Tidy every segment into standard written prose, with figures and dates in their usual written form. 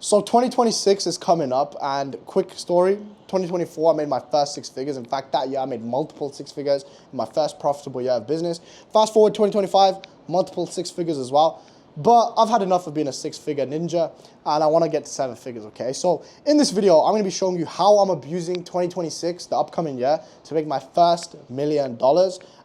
So 2026 is coming up, and quick story, 2024 I made my first six figures. In fact, that year I made multiple six figures in my first profitable year of business. Fast forward 2025, multiple six figures as well. But I've had enough of being a six-figure ninja, and I want to get to seven figures, okay? So in this video, I'm going to be showing you how I'm abusing 2026, the upcoming year, to make my first $1 million.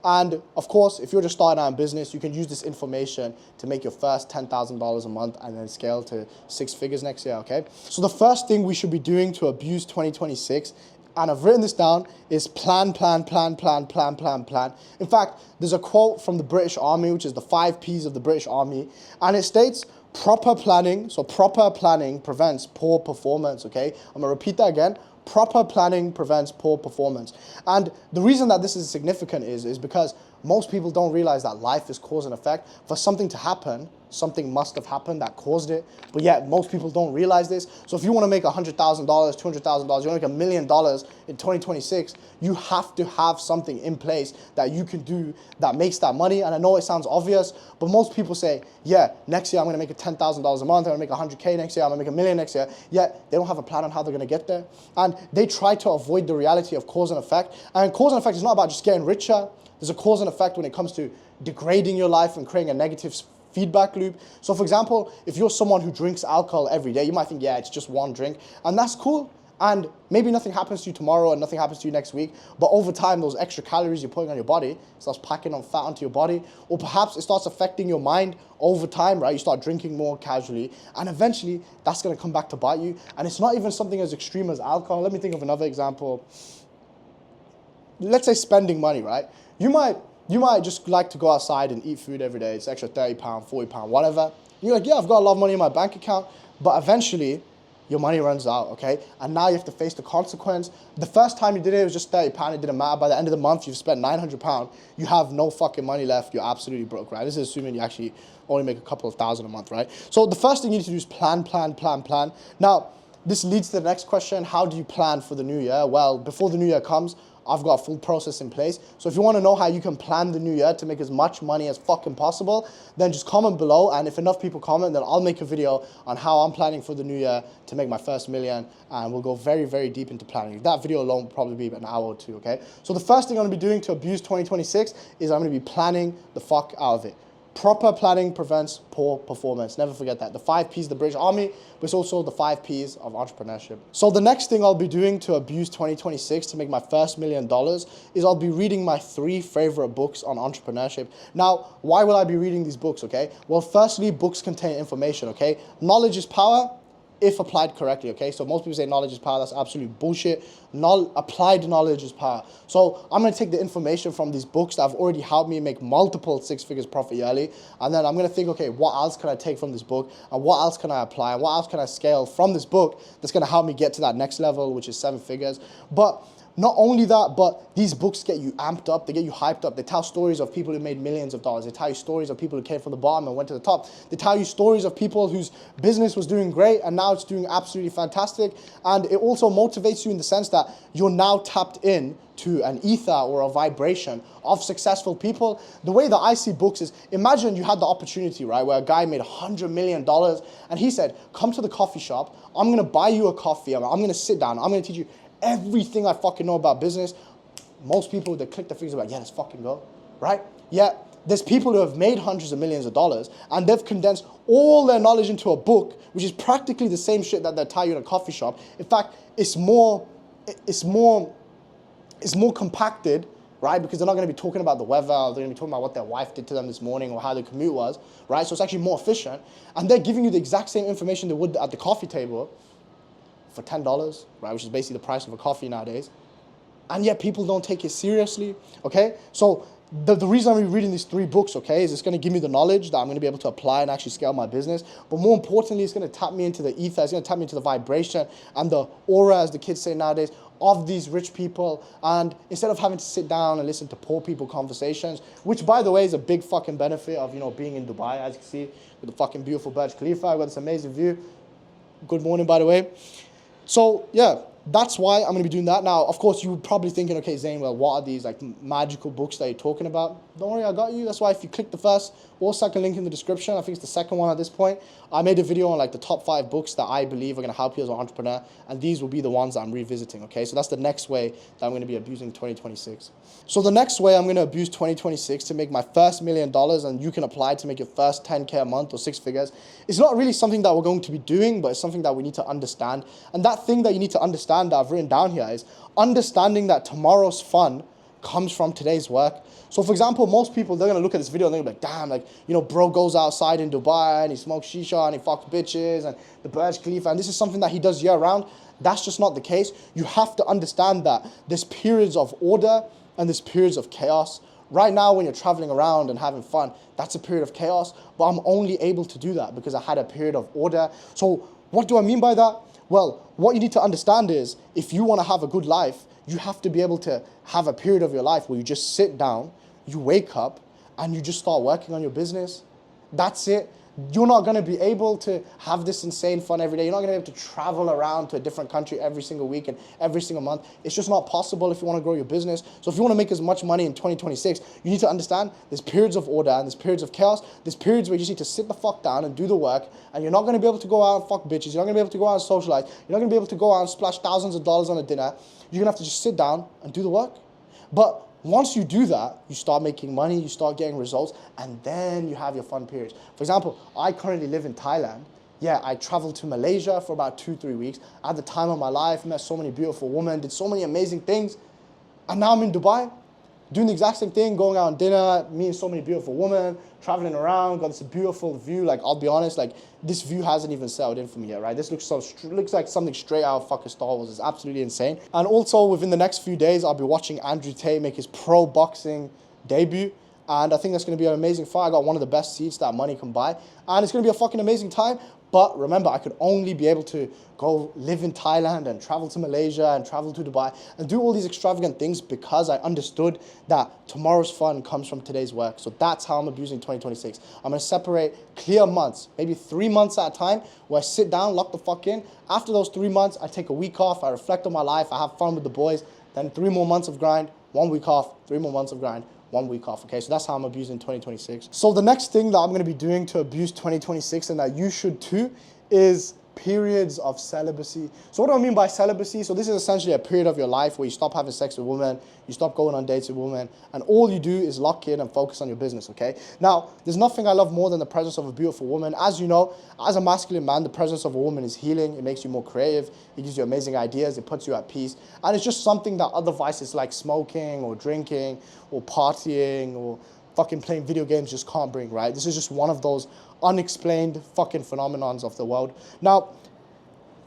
And of course, if you're just starting out in business, you can use this information to make your first $10,000 a month and then scale to six figures next year, okay? So the first thing we should be doing to abuse 2026, and I've written this down, is plan, plan, plan, plan, plan, plan, plan. In fact, there's a quote from the British Army, which is the 5 Ps of the British Army, and it states, proper planning, so proper planning prevents poor performance, okay? I'm gonna repeat that again. Proper planning prevents poor performance. And the reason that this is significant is because most people don't realize that life is cause and effect. For something to happen, something must have happened that caused it. But yet, most people don't realize this. So if you want to make $100,000, $200,000, you want to make $1 million in 2026, you have to have something in place that you can do that makes that money. And I know it sounds obvious, but most people say, yeah, next year I'm going to make $10,000 a month, I'm going to make $100K next year, I'm going to make $1 million next year. Yet they don't have a plan on how they're going to get there. And they try to avoid the reality of cause and effect. And cause and effect is not about just getting richer. There's a cause and effect when it comes to degrading your life and creating a negative feedback loop. So for example, if you're someone who drinks alcohol every day, you might think, yeah, it's just one drink, and that's cool. And maybe nothing happens to you tomorrow and nothing happens to you next week, but over time, those extra calories you're putting on your body starts packing on fat onto your body, or perhaps it starts affecting your mind over time, right? You start drinking more casually, and eventually that's gonna come back to bite you. And it's not even something as extreme as alcohol. Let me think of another example. Let's say spending money, right? You might just like to go outside and eat food every day. It's extra £30, £40, whatever. And you're like, yeah, I've got a lot of money in my bank account, but eventually your money runs out, okay? And now you have to face the consequence. The first time you did it was just £30, it didn't matter. By the end of the month, you've spent £900. You have no fucking money left. You're absolutely broke, right? This is assuming you actually only make a couple of thousand a month, right? So the first thing you need to do is plan, plan, plan, plan. Now, this leads to the next question. How do you plan for the new year? Well, before the new year comes, I've got a full process in place. So if you want to know how you can plan the new year to make as much money as fucking possible, then just comment below. And if enough people comment, then I'll make a video on how I'm planning for the new year to make my first million. And we'll go very, very deep into planning. That video alone will probably be an hour or two, okay? So the first thing I'm going to be doing to abuse 2026 is I'm going to be planning the fuck out of it. Proper planning prevents poor performance. Never forget that. The 5 Ps of the British Army, but it's also the 5 Ps of entrepreneurship. So the next thing I'll be doing to abuse 2026 to make my first $1 million is I'll be reading my 3 favorite books on entrepreneurship. Now, why will I be reading these books, okay? Well, firstly, books contain information, okay? Knowledge is power if applied correctly, okay? So most people say knowledge is power. That's absolute bullshit. Applied knowledge is power. So I'm gonna take the information from these books that have already helped me make multiple six figures profit yearly, and then I'm gonna think, okay, what else can I take from this book, and what else can I apply, and what else can I scale from this book that's gonna help me get to that next level, which is 7 figures. But not only that, but these books get you amped up, they get you hyped up. They tell stories of people who made millions of dollars. They tell you stories of people who came from the bottom and went to the top. They tell you stories of people whose business was doing great and now it's doing absolutely fantastic. And it also motivates you in the sense that you're now tapped in to an ether or a vibration of successful people. The way that I see books is, imagine you had the opportunity, right, where a guy made $100 million and he said, come to the coffee shop, I'm gonna buy you a coffee, I'm gonna sit down, I'm gonna teach you everything I fucking know about business. Most people, they click their fingers like, yeah, let's fucking go, right? Yeah, there's people who have made hundreds of millions of dollars and they've condensed all their knowledge into a book, which is practically the same shit that they'll tell you in a coffee shop. In fact, it's more compacted, right? Because they're not going to be talking about the weather, or they're going to be talking about what their wife did to them this morning or how the commute was, right? So it's actually more efficient. And they're giving you the exact same information they would at the coffee table for $10, right, which is basically the price of a coffee nowadays. And yet people don't take it seriously, okay? So the reason I'm reading these 3 books, okay, is it's gonna give me the knowledge that I'm gonna be able to apply and actually scale my business. But more importantly, it's gonna tap me into the ether, it's gonna tap me into the vibration and the aura, as the kids say nowadays, of these rich people. And instead of having to sit down and listen to poor people conversations, which by the way is a big fucking benefit of, you know, being in Dubai, as you can see, with the fucking beautiful Burj Khalifa. I've got this amazing view. Good morning, by the way. So yeah, that's why I'm going to be doing that. Now, of course, you're probably thinking, okay, Zain, well, what are these like magical books that you're talking about? Don't worry, I got you. That's why if you click the first Also, I can link in the description. I think it's the second one at this point. I made a video on like the top 5 books that I believe are going to help you as an entrepreneur, and these will be the ones that I'm revisiting, okay? So that's the next way that I'm going to be abusing 2026. So the next way I'm going to abuse 2026 to make my first $1 million, and you can apply to make your first 10K a month or 6 figures, it's not really something that we're going to be doing, but it's something that we need to understand. And that thing that you need to understand that I've written down here is understanding that tomorrow's fun comes from today's work. So for example, most people, they're gonna look at this video and they're gonna be like, damn, like, you know, bro goes outside in Dubai and he smokes shisha and he fucks bitches and the Burj Khalifa, and this is something that he does year round. That's just not the case. You have to understand that there's periods of order and there's periods of chaos. Right now, when you're traveling around and having fun, that's a period of chaos, but I'm only able to do that because I had a period of order. So what do I mean by that? Well, what you need to understand is if you wanna have a good life, you have to be able to have a period of your life where you just sit down, you wake up, and you just start working on your business. That's it. You're not going to be able to have this insane fun every day. You're not going to be able to travel around to a different country every single week and every single month. It's just not possible if you want to grow your business. So if you want to make as much money in 2026, you need to understand there's periods of order and there's periods of chaos. There's periods where you just need to sit the fuck down and do the work, and you're not going to be able to go out and fuck bitches. You're not going to be able to go out and socialize. You're not going to be able to go out and splash thousands of dollars on a dinner. You're going to have to just sit down and do the work. But once you do that, you start making money, you start getting results, and then you have your fun periods. For example, I currently live in Thailand. Yeah, I traveled to Malaysia for about 2-3 weeks. I had the time of my life, met so many beautiful women, did so many amazing things. And now I'm in Dubai, doing the exact same thing, going out on dinner, meeting so many beautiful women, traveling around, got this beautiful view. Like, I'll be honest, like, this view hasn't even settled in for me yet, right? This looks like something straight out of fucking Star Wars. It's absolutely insane. And also, within the next few days, I'll be watching Andrew Tate make his pro boxing debut. And I think that's going to be an amazing fight. I got one of the best seats that money can buy. And it's going to be a fucking amazing time. But remember, I could only be able to go live in Thailand and travel to Malaysia and travel to Dubai and do all these extravagant things because I understood that tomorrow's fun comes from today's work. So that's how I'm abusing 2026. I'm going to separate clear months, maybe 3 months at a time, where I sit down, lock the fuck in. After those 3 months, I take a week off, I reflect on my life, I have fun with the boys. Then 3 more months of grind, 1 week off, 3 more months of grind, 1 week off, okay? So that's how I'm abusing 2026. So the next thing that I'm gonna be doing to abuse 2026, and that you should too, is periods of celibacy. So what do I mean by celibacy? So this is essentially a period of your life where you stop having sex with women, you stop going on dates with women, and all you do is lock in and focus on your business, okay? Now, there's nothing I love more than the presence of a beautiful woman. As you know, as a masculine man, the presence of a woman is healing. It makes you more creative. It gives you amazing ideas. It puts you at peace. And it's just something that other vices like smoking or drinking or partying or fucking playing video games just can't bring, right? This is just one of those unexplained fucking phenomenons of the world. Now,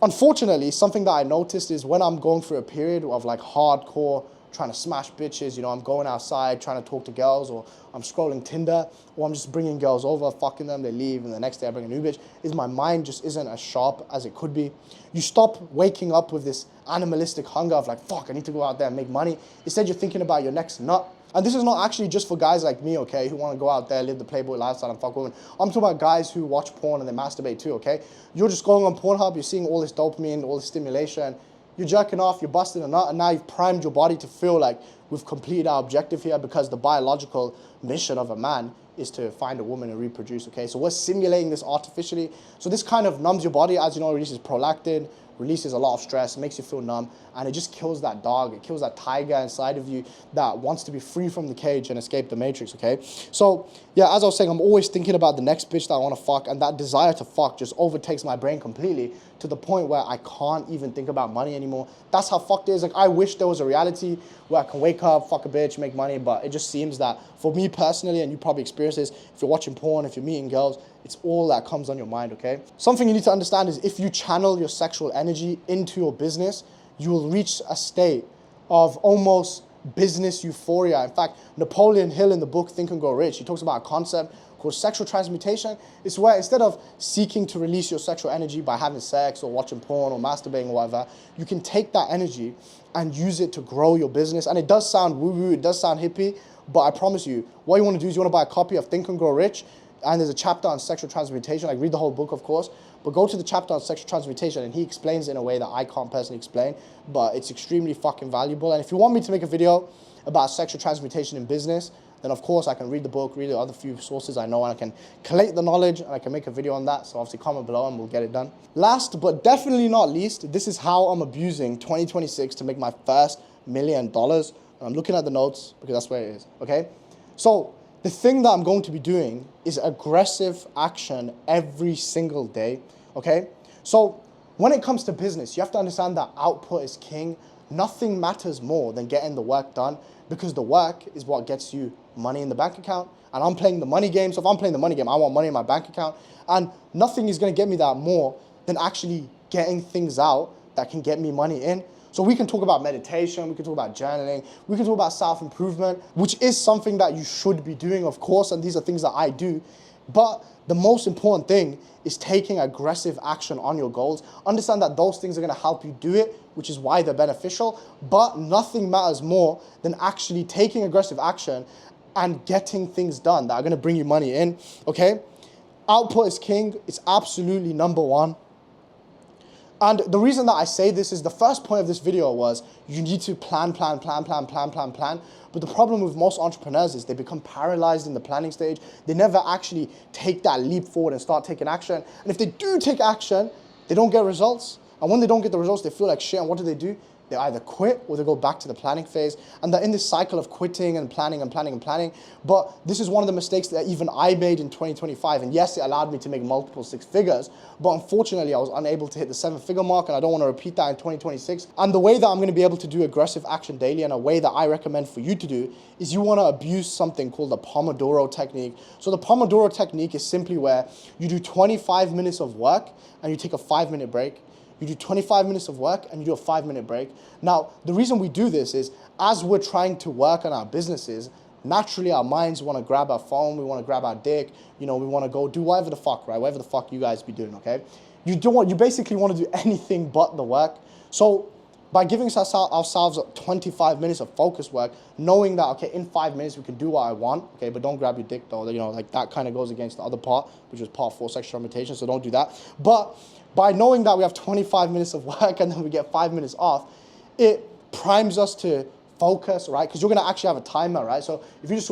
unfortunately, something that I noticed is when I'm going through a period of like hardcore trying to smash bitches, you know, I'm going outside trying to talk to girls, or I'm scrolling Tinder, or I'm just bringing girls over, fucking them, they leave, and the next day I bring a new bitch, is my mind just isn't as sharp as it could be. You stop waking up with this animalistic hunger of like, fuck, I need to go out there and make money. Instead, you're thinking about your next nut. And this is not actually just for guys like me, okay, who want to go out there, live the Playboy lifestyle and fuck women. I'm talking about guys who watch porn and they masturbate too, okay? You're just going on Pornhub, you're seeing all this dopamine, all this stimulation, you're jerking off, you're busting a nut, and now you've primed your body to feel like we've completed our objective here, because the biological mission of a man is to find a woman and reproduce, okay? So we're simulating this artificially. So this kind of numbs your body, as you know, releases prolactin, releases a lot of stress, makes you feel numb, and it just kills that dog, it kills that tiger inside of you that wants to be free from the cage and escape the matrix, okay? So, yeah, as I was saying, I'm always thinking about the next bitch that I want to fuck, and that desire to fuck just overtakes my brain completely to the point where I can't even think about money anymore. That's how fucked it is. Like, I wish there was a reality where I can wake up, fuck a bitch, make money, but it just seems that for me personally, and you probably experience this, if you're watching porn, if you're meeting girls, it's all that comes on your mind, okay? Something you need to understand is if you channel your sexual energy into your business, you will reach a state of almost business euphoria. In fact, Napoleon Hill in the book Think and Grow Rich, he talks about a concept called sexual transmutation. It's where instead of seeking to release your sexual energy by having sex or watching porn or masturbating or whatever, you can take that energy and use it to grow your business. And it does sound woo-woo, it does sound hippie, but I promise you, what you want to do is you want to buy a copy of Think and Grow Rich, and there's a chapter on sexual transmutation. Like, read the whole book, of course, but go to the chapter on sexual transmutation, and he explains it in a way that I can't personally explain, but it's extremely fucking valuable. And if you want me to make a video about sexual transmutation in business, then of course I can read the book, read the other few sources I know, and I can collate the knowledge, and I can make a video on that. So obviously comment below and we'll get it done. Last but definitely not least, this is how I'm abusing 2026 to make my first $1 million. And I'm looking at the notes because that's where it is, okay? So the thing that I'm going to be doing is aggressive action every single day, okay? So when it comes to business, you have to understand that output is king. Nothing matters more than getting the work done, because the work is what gets you money in the bank account. And I'm playing the money game. So if I'm playing the money game, I want money in my bank account. And nothing is going to get me that more than actually getting things out that can get me money in. So we can talk about meditation, we can talk about journaling, we can talk about self-improvement, which is something that you should be doing, of course, and these are things that I do. But the most important thing is taking aggressive action on your goals. Understand that those things are going to help you do it, which is why they're beneficial. But nothing matters more than actually taking aggressive action and getting things done that are going to bring you money in, okay? Output is king. It's absolutely number one. And the reason that I say this is the first point of this video was you need to plan. But the problem with most entrepreneurs is they become paralyzed in the planning stage. They never actually take that leap forward and start taking action. And if they do take action, they don't get results. And when they don't get the results, they feel like shit. And what do? They either quit or they go back to the planning phase. And they're in this cycle of quitting and planning. But this is one of the mistakes that even I made in 2025. And yes, it allowed me to make multiple six figures. But unfortunately, I was unable to hit the 7-figure mark. And I don't want to repeat that in 2026. And the way that I'm going to be able to do aggressive action daily, and a way that I recommend for you to do, is you want to abuse something called the Pomodoro technique. So the Pomodoro technique is simply where you do 25 minutes of work and you take a 5-minute break. You do 25 minutes of work and you do a 5-minute break. Now, the reason we do this is as we're trying to work on our businesses, naturally our minds want to grab our phone, we want to grab our dick, we want to go do whatever the fuck, right? Whatever the fuck you guys be doing, okay? You basically want to do anything but the work. So by giving ourselves 25 minutes of focus work, knowing that, okay, in 5 minutes we can do what I want, okay, but don't grab your dick though, like that kind of goes against the other part, which was part 4, sexual orientation, so don't do that. But by knowing that we have 25 minutes of work and then we get 5 minutes off, it primes us to focus, right? Because you're going to actually have a timer, right? So if you just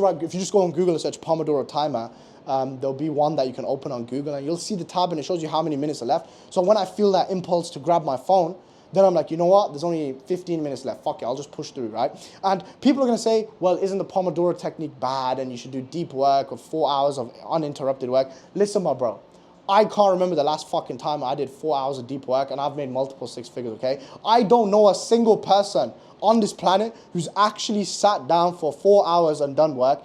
go on Google and search Pomodoro timer, there'll be one that you can open on Google and you'll see the tab and it shows you how many minutes are left. So when I feel that impulse to grab my phone, then I'm like, you know what? There's only 15 minutes left. Fuck it, I'll just push through, right? And people are going to say, well, isn't the Pomodoro technique bad and you should do deep work or 4 hours of uninterrupted work? Listen, my bro. I can't remember the last fucking time I did 4 hours of deep work and I've made multiple 6 figures, okay? I don't know a single person on this planet who's actually sat down for 4 hours and done work.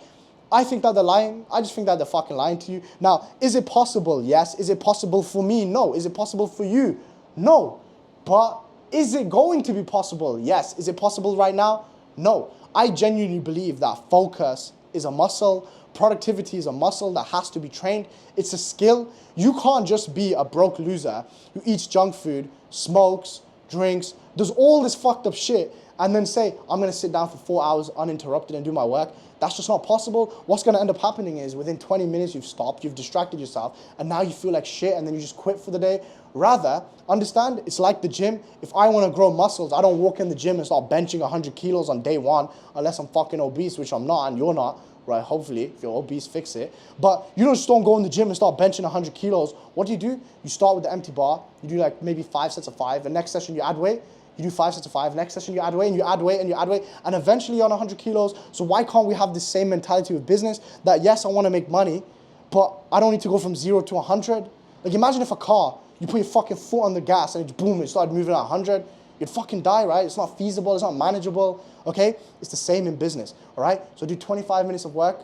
I think that they're lying. I just think that they're fucking lying to you. Now, is it possible? Yes. Is it possible for me? No. Is it possible for you? No. But is it going to be possible? Yes. Is it possible right now? No. I genuinely believe that focus is a muscle. Productivity is a muscle that has to be trained. It's a skill. You can't just be a broke loser who eats junk food, smokes, drinks, does all this fucked up shit, and then say, I'm going to sit down for 4 hours uninterrupted and do my work. That's just not possible. What's going to end up happening is within 20 minutes, you've stopped, you've distracted yourself, and now you feel like shit, and then you just quit for the day. Rather, understand, it's like the gym. If I want to grow muscles, I don't walk in the gym and start benching 100 kilos on day one, unless I'm fucking obese, which I'm not, and you're not. Right, hopefully, if you're obese, fix it. But you just don't go in the gym and start benching 100 kilos. What do? You start with the empty bar. You do like maybe 5 sets of 5. The next session you add weight. You do 5 sets of 5. Next session you add weight and you add weight and you add weight. And eventually you're on 100 kilos. So why can't we have the same mentality with business? That yes, I want to make money, but I don't need to go from 0 to 100. Like imagine if a car, you put your fucking foot on the gas and it boom, it started moving at 100. You'd fucking die, right? It's not feasible. It's not manageable. Okay? It's the same in business. All right? So do 25 minutes of work,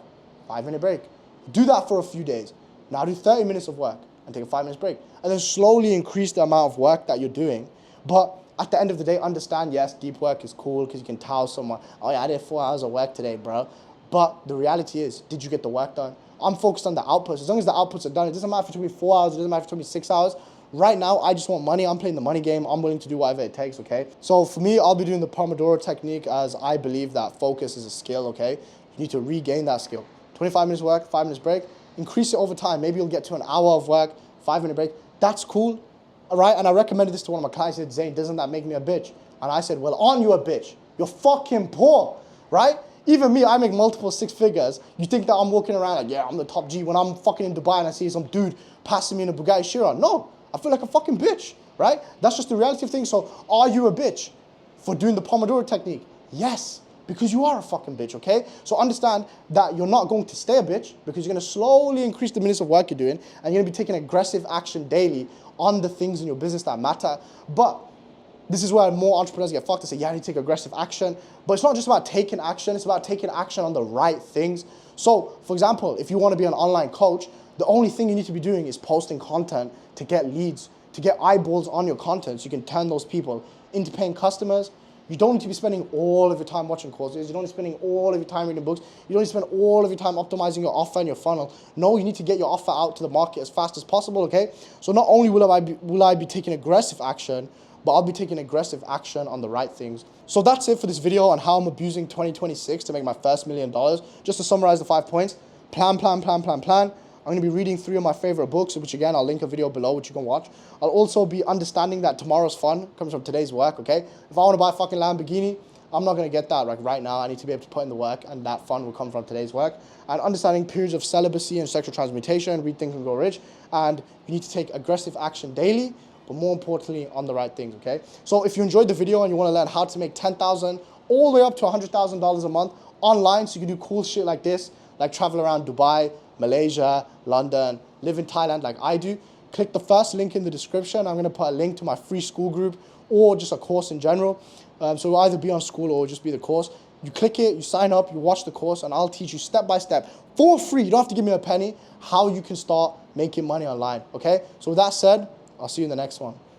5-minute break. Do that for a few days. Now do 30 minutes of work and take a 5 minutes break. And then slowly increase the amount of work that you're doing. But at the end of the day, understand, yes, deep work is cool because you can tell someone, oh yeah, I did 4 hours of work today, bro. But the reality is, did you get the work done? I'm focused on the outputs. As long as the outputs are done, it doesn't matter if it took me 4 hours, it doesn't matter if it took me 6 hours. Right now, I just want money. I'm playing the money game. I'm willing to do whatever it takes, okay? So for me, I'll be doing the Pomodoro technique as I believe that focus is a skill, okay? You need to regain that skill. 25 minutes work, 5 minutes break. Increase it over time. Maybe you'll get to an hour of work, 5-minute break. That's cool, all right? And I recommended this to one of my clients. He said, Zain, doesn't that make me a bitch? And I said, well, aren't you a bitch? You're fucking poor, right? Even me, I make multiple six figures. You think that I'm walking around like, yeah, I'm the top G when I'm fucking in Dubai and I see some dude passing me in a Bugatti Chiron. No, I feel like a fucking bitch, right? That's just the reality of things. So are you a bitch for doing the Pomodoro technique? Yes, because you are a fucking bitch, okay? So understand that you're not going to stay a bitch because you're gonna slowly increase the minutes of work you're doing and you're gonna be taking aggressive action daily on the things in your business that matter. But this is where more entrepreneurs get fucked and say, yeah, I need to take aggressive action. But it's not just about taking action, it's about taking action on the right things. So, for example, if you want to be an online coach, the only thing you need to be doing is posting content to get leads, to get eyeballs on your content so you can turn those people into paying customers. You don't need to be spending all of your time watching courses. You don't need to be spending all of your time reading books. You don't need to spend all of your time optimizing your offer and your funnel. No, you need to get your offer out to the market as fast as possible, okay? So not only will I be taking aggressive action, but I'll be taking aggressive action on the right things. So that's it for this video on how I'm abusing 2026 to make my first $1 million. Just to summarize the 5 points, plan. I'm gonna be reading 3 of my favorite books, which again, I'll link a video below which you can watch. I'll also be understanding that tomorrow's fun comes from today's work, okay? If I wanna buy a fucking Lamborghini, I'm not gonna get that like right now. I need to be able to put in the work and that fun will come from today's work. And understanding periods of celibacy and sexual transmutation, read Think and Grow Rich. And you need to take aggressive action daily, but more importantly, on the right things, okay? So if you enjoyed the video and you wanna learn how to make $10,000 all the way up to $100,000 a month online so you can do cool shit like this, like travel around Dubai, Malaysia, London, live in Thailand like I do, click the first link in the description. I'm gonna put a link to my free school group or just a course in general. So it'll either be on school or just be the course. You click it, you sign up, you watch the course, and I'll teach you step by step for free. You don't have to give me a penny how you can start making money online, okay? So with that said, I'll see you in the next one.